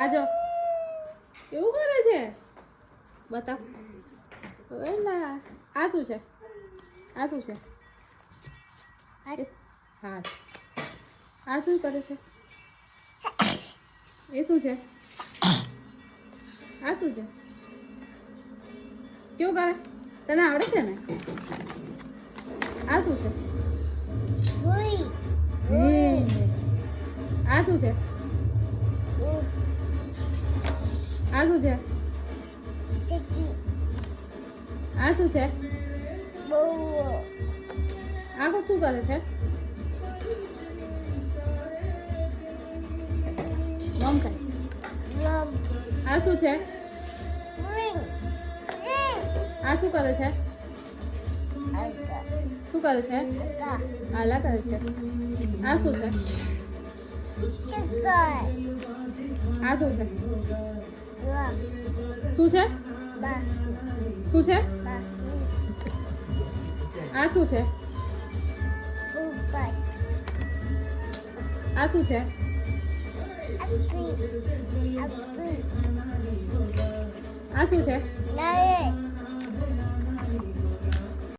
આજો એવું કરે છે બતાવ એલા આ શું છે આ શું છે હા આ શું કરે છે એ શું છે આ શું છે કેવું કરે તને આવડે છે ને આ શું છે આ શું છે આ શું છે આ શું છે આ શું કરે છે મમ ખાય છે આ શું છે આ શું કરે છે શું કરે છે આલા કરે છે આ શું છે આ શું છે શું છે શું છે આ શું છે આ શું છે આ શું છે